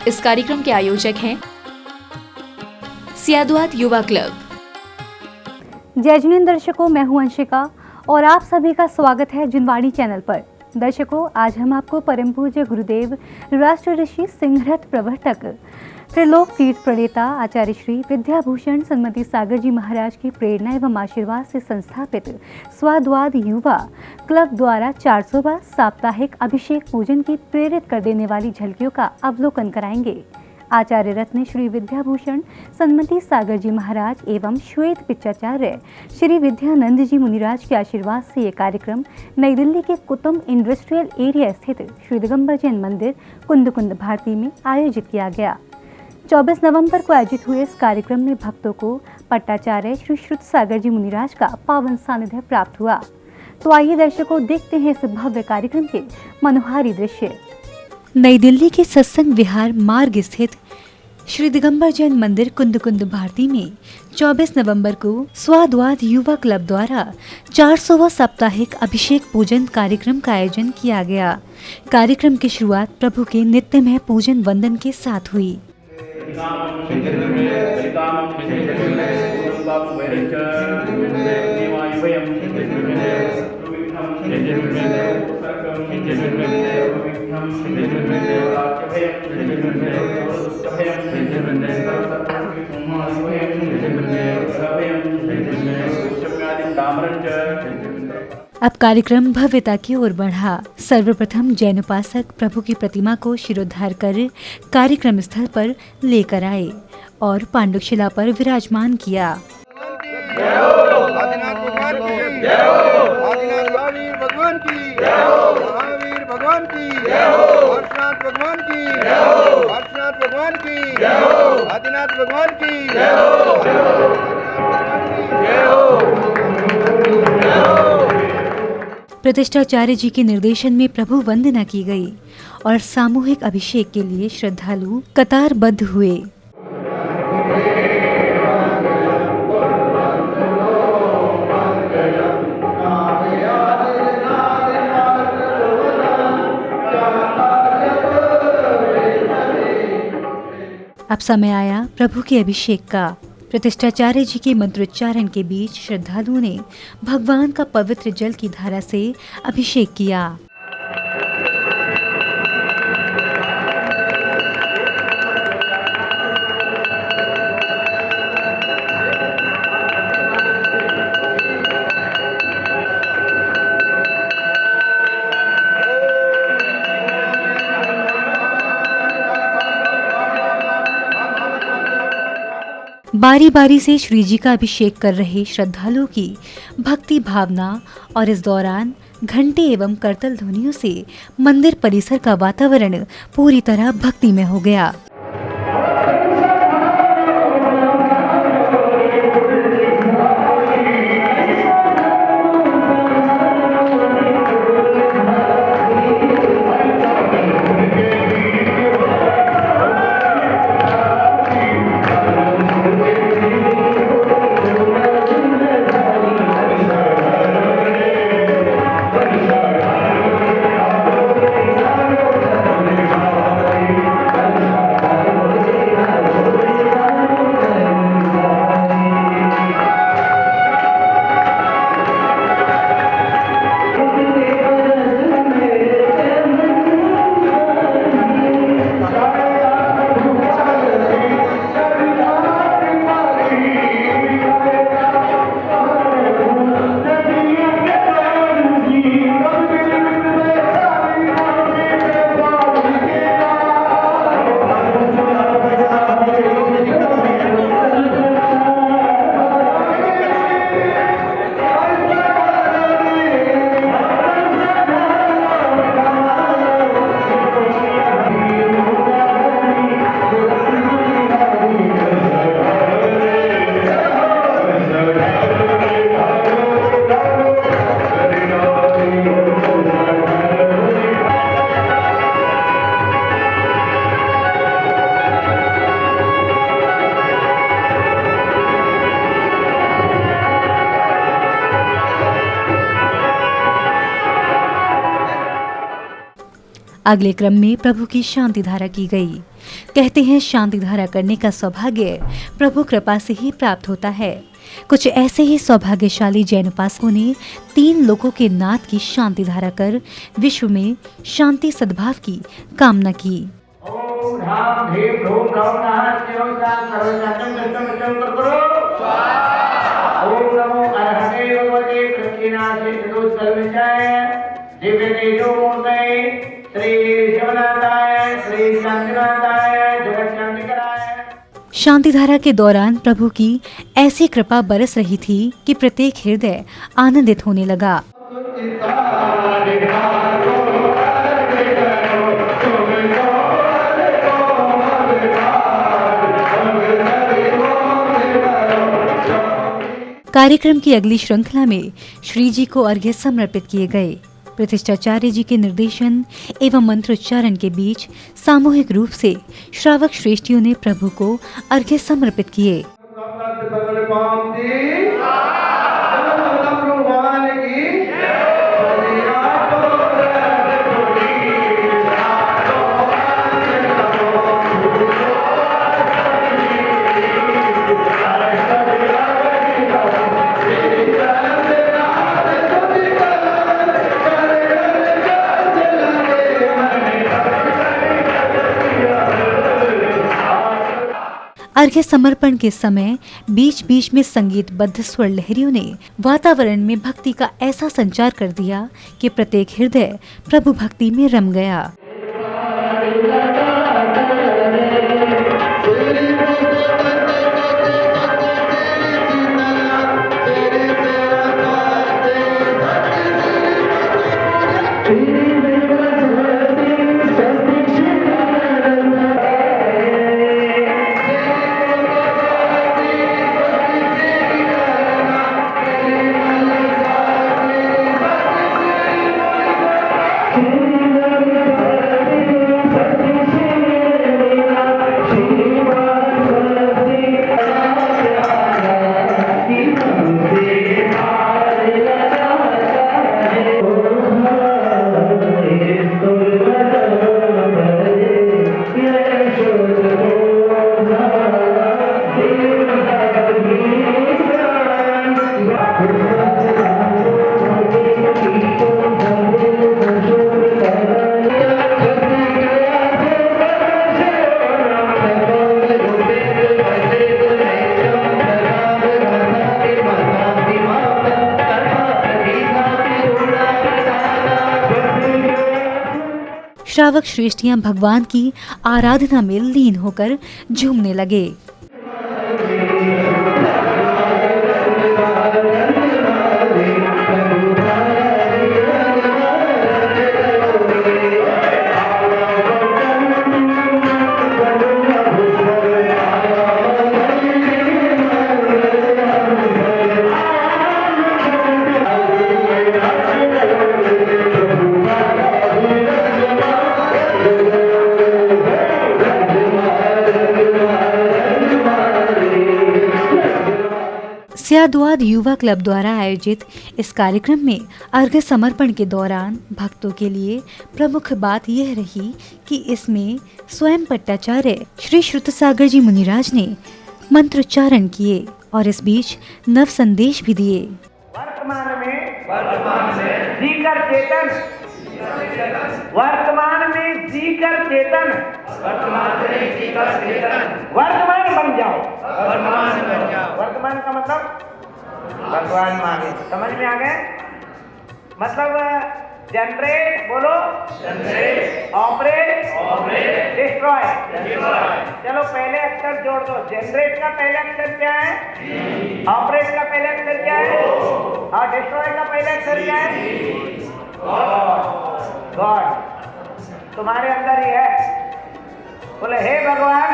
इस कार्यक्रम के आयोजक हैं सियादवाद युवा क्लब। जय जिनेंद्र दर्शकों, मैं हूं अंशिका और आप सभी का स्वागत है जिनवाणी चैनल पर। दर्शकों, आज हम आपको परम पूज्य गुरुदेव राष्ट्र ऋषि सिंहरथ प्रवर्तक त्रिलोक तीर्थ प्रणेता आचार्य श्री विद्याभूषण सन्मति सागर जी महाराज की प्रेरणा एवं आशीर्वाद से संस्थापित स्वाद्वाद युवा क्लब द्वारा 400वां साप्ताहिक अभिषेक पूजन की प्रेरित कर देने वाली झलकियों का अवलोकन कराएंगे। आचार्य रत्न श्री विद्याभूषण सन्मति सागर जी महाराज एवं श्वेत पिच्चाचार्य श्री विद्यानंद जी मुनिराज के आशीर्वाद से ये कार्यक्रम नई दिल्ली के कुतुब इंडस्ट्रियल एरिया स्थित श्री दिगंबर जैन मंदिर कुंद कुंद भारती में आयोजित किया गया। 24 नवंबर को आयोजित हुए इस कार्यक्रम में भक्तों को पट्टाचार्य श्री श्रुत सागर जी मुनिराज का पावन सानिध्य प्राप्त हुआ। तो आइए दर्शकों, देखते हैं इस भव्य कार्यक्रम के मनोहारी दृश्य। नई दिल्ली के सत्संग विहार मार्ग स्थित श्री दिगंबर जैन मंदिर कुंद कुंद भारती में 24 नवंबर को स्वाद्वाद युवा क्लब द्वारा 400वां साप्ताहिक अभिषेक पूजन कार्यक्रम का आयोजन किया गया। कार्यक्रम की शुरुआत प्रभु के नित्यमय पूजन वंदन के साथ हुई। अब कार्यक्रम भव्यता की ओर बढ़ा। सर्वप्रथम जैन उपासक प्रभु की प्रतिमा को शिरोद्धार कर कार्यक्रम स्थल पर लेकर आए और पांडुशिला पर विराजमान किया। प्रतिष्ठाचार्य जी के निर्देशन में प्रभु वंदना की गई और सामूहिक अभिषेक के लिए श्रद्धालु कतारबद्ध हुए। अब समय आया प्रभु के अभिषेक का। प्रतिष्ठाचार्य जी के मंत्रोच्चारण के बीच श्रद्धालुओं ने भगवान का पवित्र जल की धारा से अभिषेक किया। बारी बारी से श्री जी का अभिषेक कर रहे श्रद्धालुओं की भक्ति भावना और इस दौरान घंटे एवं करतल ध्वनियों से मंदिर परिसर का वातावरण पूरी तरह भक्तिमय हो गया। अगले क्रम में प्रभु की शांति धारा की गई। कहते हैं शांति धारा करने का सौभाग्य प्रभु कृपा से ही प्राप्त होता है। कुछ ऐसे ही सौभाग्यशाली जैन उपासकों ने 3 लोगों के नाथ की शांति धारा कर विश्व में शांति सद्भाव की कामना की। ओम धाम धीम धूम धाम नमः सर्वजातम दर्शन विचम करो। ओम नमो अरहते भगवते कृष्णासे चतुष्कल्मषाय दिव्य तेजो मूर्तये श्री शिवनाथाय श्री शांतिनाथाय जगत शांतिकराय। शांति धारा के दौरान प्रभु की ऐसी कृपा बरस रही थी कि प्रत्येक हृदय आनंदित होने लगा। कार्यक्रम की अगली श्रृंखला में श्री जी को अर्घ्य समर्पित किए गए। प्रतिष्ठाचार्य जी के निर्देशन एवं मंत्रोच्चारण के बीच सामूहिक रूप से श्रावक श्रेष्ठियों ने प्रभु को अर्घ्य समर्पित किए। अर्घ्य समर्पण के समय बीच बीच में संगीतबद्ध स्वर लहरियों ने वातावरण में भक्ति का ऐसा संचार कर दिया कि प्रत्येक हृदय प्रभु भक्ति में रम गया। श्रावक श्रेष्ठियां भगवान की आराधना में लीन होकर झूमने लगे। सियाद्वाद युवा क्लब द्वारा आयोजित इस कार्यक्रम में अर्घ्य समर्पण के दौरान भक्तों के लिए प्रमुख बात यह रही कि इसमें स्वयं पट्टाचार्य श्री श्रुतसागर जी मुनिराज ने मंत्रोच्चारण किए और इस बीच नव संदेश भी दिए। वर्तमान में जीकर चेतन, वर्तमान में जीकर चेतन, वर्तमान बन जाओ। वर्तमान का मतलब भगवान माने। समझ में आ गए? मतलब जनरेट, बोलो जनरेट, ऑपरेट, डिस्ट्रॉय। चलो पहले अक्षर जोड़ दो। जनरेट का पहले अक्षर क्या है? ऑपरेट का पहले अक्षर क्या है? और डिस्ट्रॉय का पहले अक्षर क्या है? गॉड। तुम्हारे अंदर ही है। बोले हे भगवान,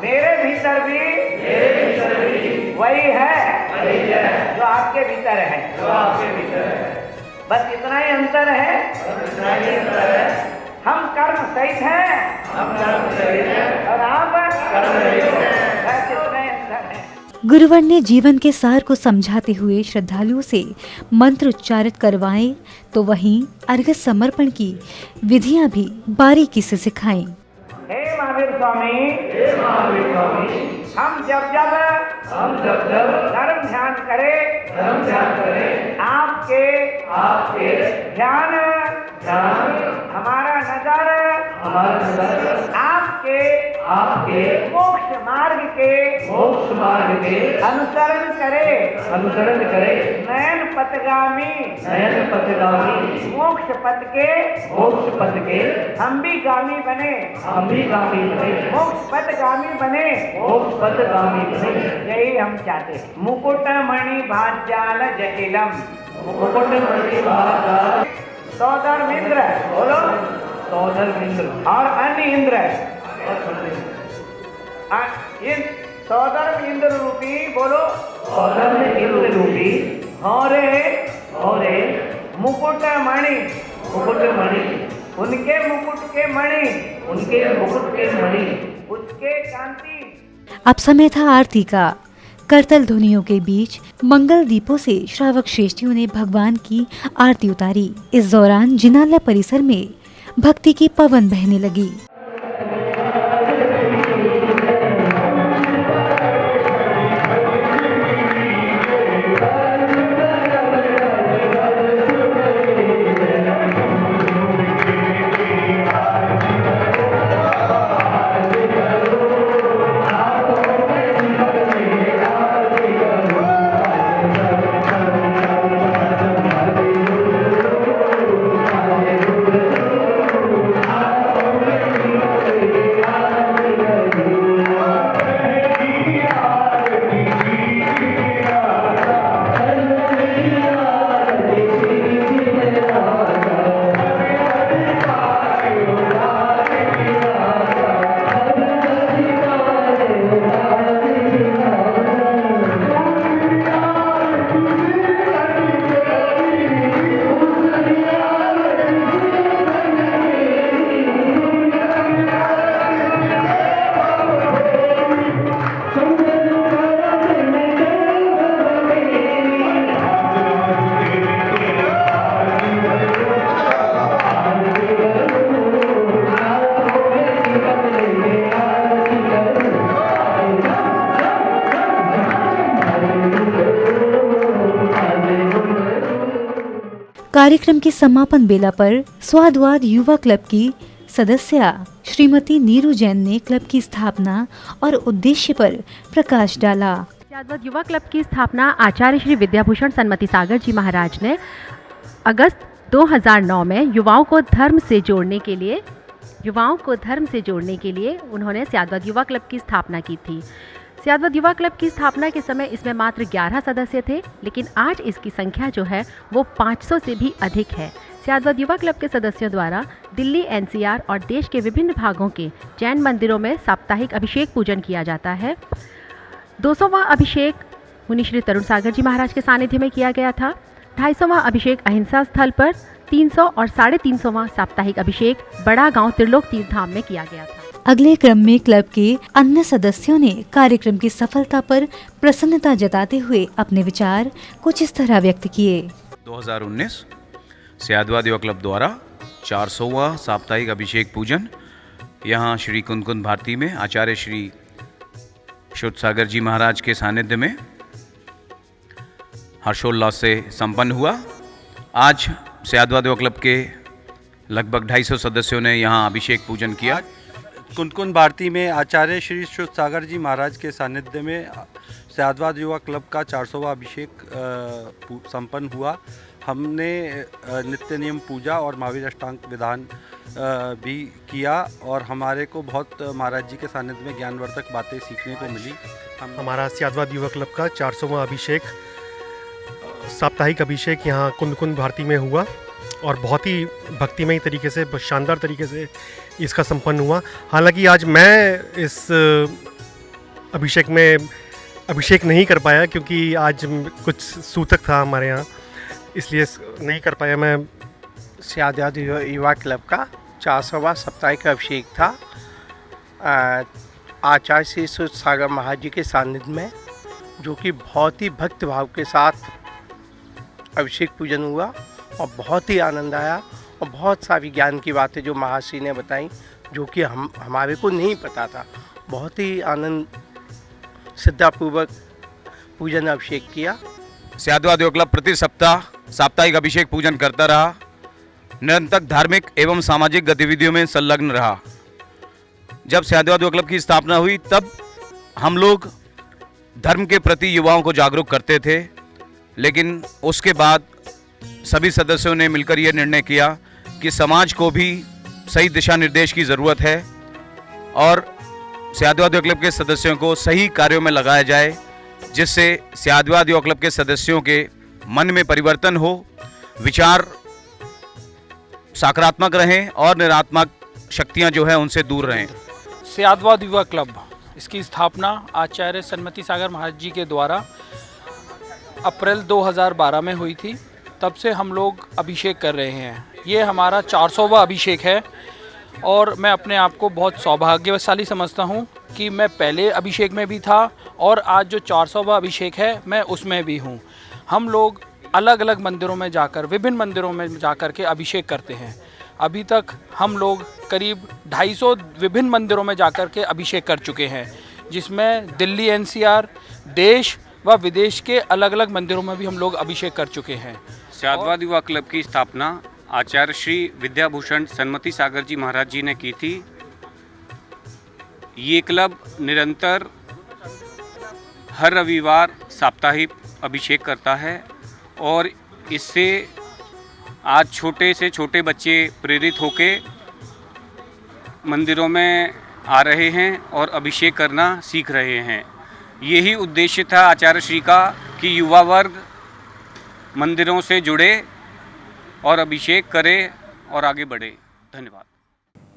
मेरे भीतर भी वही है जो आपके भीतर है। बस इतना ही अंतर है। हम कर्म सहित हैं और आप कर्म रहित हैं। बस इतना ही अंतर है। गुरुवर ने जीवन के सार को समझाते हुए श्रद्धालुओं से मंत्र उच्चारित करवाएं तो वहीं अर्घ्य समर्पण की विधियां भी बारीकी से सिखाएं। हे महावीर स्वामी, हम जब जब धर्म ध्यान करें, आपके ध्यान हमारा नजर आपके मोक्ष मार्ग के अनुसरण करे नयन पथगामी मोक्ष पथ के हम भी गामी बने मोक्ष पथगामी बने यही हम चाहते हैं। मुकुट मणि भाज्याल जटिलम सौदर इंद्र बोलो और अन्य इंद्र सौदर इंद्र रूपी बोलो और मुकुट मणि उनके मुकुट के मणि उसके कांति। अब समय था आरती का। करतल ध्वनियों के बीच मंगल दीपों से श्रावक श्रेष्ठियों ने भगवान की आरती उतारी। इस दौरान जिनालय परिसर में भक्ति की पवन बहने लगी। कार्यक्रम के समापन बेला पर स्वादवाद युवा क्लब की सदस्य श्रीमती नीरू जैन ने क्लब की स्थापना और उद्देश्य पर प्रकाश डाला। स्वादवाद युवा क्लब की स्थापना आचार्य श्री विद्याभूषण सन्मति सागर जी महाराज ने अगस्त 2009 में युवाओं को धर्म से जोड़ने के लिए उन्होंने स्वादवाद युवा क्लब की स्थापना की थी। स्वादवाद युवा क्लब की स्थापना के समय इसमें मात्र 11 सदस्य थे, लेकिन आज इसकी संख्या जो है वो 500 से भी अधिक है। स्वादवाद युवा क्लब के सदस्यों द्वारा दिल्ली, एनसीआर और देश के विभिन्न भागों के जैन मंदिरों में साप्ताहिक अभिषेक पूजन किया जाता है। 200वां अभिषेक मुनि श्री तरुण सागर जी महाराज के सानिध्य में किया गया था। 250वां अभिषेक अहिंसा स्थल पर, 300 और 350वां साप्ताहिक अभिषेक बड़ा गांव त्रिलोक तीर्थ धाम में किया गया था। अगले क्रम में क्लब के अन्य सदस्यों ने कार्यक्रम की सफलता पर प्रसन्नता जताते हुए अपने विचार कुछ इस तरह व्यक्त किए। 2019 स्वादवाद युवा क्लब द्वारा 400वां साप्ताहिक अभिषेक पूजन यहाँ श्री कुंदकुंद भारती में आचार्य श्री शुद्ध सागर जी महाराज के सानिध्य में हर्षोल्लास से संपन्न हुआ। आज स्वादवाद युवा क्लब के लगभग 250 सदस्यों ने यहाँ अभिषेक पूजन किया। कुंदकुंद भारती में आचार्य श्री शुद्ध सागर जी महाराज के सानिध्य में स्वादवाद युवा क्लब का 400वां अभिषेक संपन्न हुआ। हमने नित्य नियम पूजा और महावीर अष्टांग विधान भी किया और हमारे को बहुत महाराज जी के सानिध्य में ज्ञानवर्धक बातें सीखने को मिली। हमारा स्वादवाद युवा क्लब का 400वां अभिषेक साप्ताहिक अभिषेक यहाँ कुंदकुंद भारती में हुआ और बहुत ही भक्तिमय तरीके से, शानदार तरीके से इसका संपन्न हुआ। हालांकि आज मैं इस अभिषेक में अभिषेक नहीं कर पाया क्योंकि आज कुछ सूतक था हमारे यहाँ, इसलिए नहीं कर पाया मैं। स्वादवाद युवा क्लब का 400वां साप्ताहिक अभिषेक था आचार्य श्री शुद्ध सागर महाराज जी के सानिध्य में जो कि बहुत ही भक्ति भाव के साथ अभिषेक पूजन हुआ और बहुत ही आनंद आया और बहुत सारी ज्ञान की बातें जो महाश्री ने बताई, जो कि हमारे को नहीं पता था। बहुत ही आनंद श्रद्धापूर्वक पूजन अभिषेक किया। स्याद्वाद योग क्लब प्रति सप्ताह साप्ताहिक अभिषेक पूजन करता रहा, निरंतर धार्मिक एवं सामाजिक गतिविधियों में संलग्न रहा। जब स्याद्वाद योग क्लब की स्थापना हुई तब हम लोग धर्म के प्रति युवाओं को जागरूक करते थे, लेकिन उसके बाद सभी सदस्यों ने मिलकर यह निर्णय किया कि समाज को भी सही दिशा निर्देश की ज़रूरत है और स्याद्वाद योग क्लब के सदस्यों को सही कार्यों में लगाया जाए, जिससे स्याद्वाद योग क्लब के सदस्यों के मन में परिवर्तन हो, विचार सकारात्मक रहें और नकारात्मक शक्तियां जो है उनसे दूर रहें। स्याद्वाद युवा क्लब, इसकी स्थापना आचार्य सन्मति सागर महाराज जी के द्वारा अप्रैल 2012 में हुई थी। तब से हम लोग अभिषेक कर रहे हैं। ये हमारा 400वां अभिषेक है और मैं अपने आप को बहुत सौभाग्यशाली समझता हूँ कि मैं पहले अभिषेक में भी था और आज जो 400वां अभिषेक है मैं उसमें भी हूँ। हम लोग अलग अलग मंदिरों में जाकर, विभिन्न मंदिरों में जाकर के अभिषेक करते हैं। अभी तक हम लोग करीब 250 विभिन्न मंदिरों में जाकर के अभिषेक कर चुके हैं, जिसमें दिल्ली एनसीआर, देश व विदेश के अलग अलग मंदिरों में भी हम लोग अभिषेक कर चुके हैं। स्याद्वाद युवा क्लब की स्थापना आचार्य श्री विद्याभूषण सन्मति सागर जी महाराज जी ने की थी। ये क्लब निरंतर हर रविवार साप्ताहिक अभिषेक करता है और इससे आज छोटे से छोटे बच्चे प्रेरित होके मंदिरों में आ रहे हैं और अभिषेक करना सीख रहे हैं। यही उद्देश्य था आचार्य श्री का कि युवा वर्ग मंदिरों से जुड़े और अभिषेक करे और आगे बढ़े। धन्यवाद।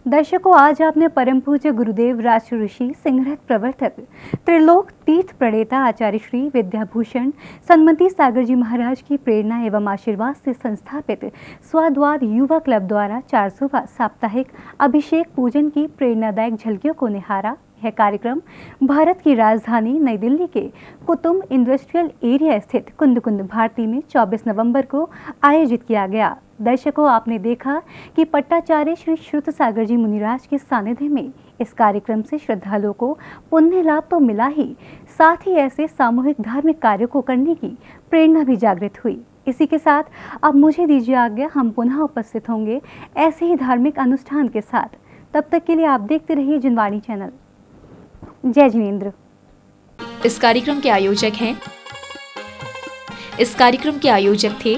दर्शकों, आज आपने परम पूज्य गुरुदेव राष्ट्र ऋषि सिंहरथ प्रवर्तक त्रिलोक तीर्थ प्रणेता आचार्य श्री विद्याभूषण सन्मति सागर जी महाराज की प्रेरणा एवं आशीर्वाद से संस्थापित स्याद्वाद युवा क्लब द्वारा 400वां साप्ताहिक अभिषेक पूजन की प्रेरणादायक झलकियों को निहारा। यह कार्यक्रम भारत की राजधानी नई दिल्ली के कुतुब इंडस्ट्रियल एरिया स्थित कुंद भारती में 24 नवंबर को आयोजित किया गया। दर्शकों, आपने देखा कि पट्टाचार्य श्री श्रुत सागर जी मुनिराज के सानिध्य में इस कार्यक्रम से श्रद्धालुओं को पुण्य लाभ तो मिला ही, साथ ही ऐसे सामूहिक धार्मिक कार्यों को करने की प्रेरणा भी जागृत हुई। इसी के साथ अब मुझे दीजिए आज्ञा, हम पुनः उपस्थित होंगे ऐसे ही धार्मिक अनुष्ठान के साथ। तब तक के लिए आप देखते रहिए जिनवाणी चैनल। जय जिनेंद्र। इस कार्यक्रम के आयोजक थे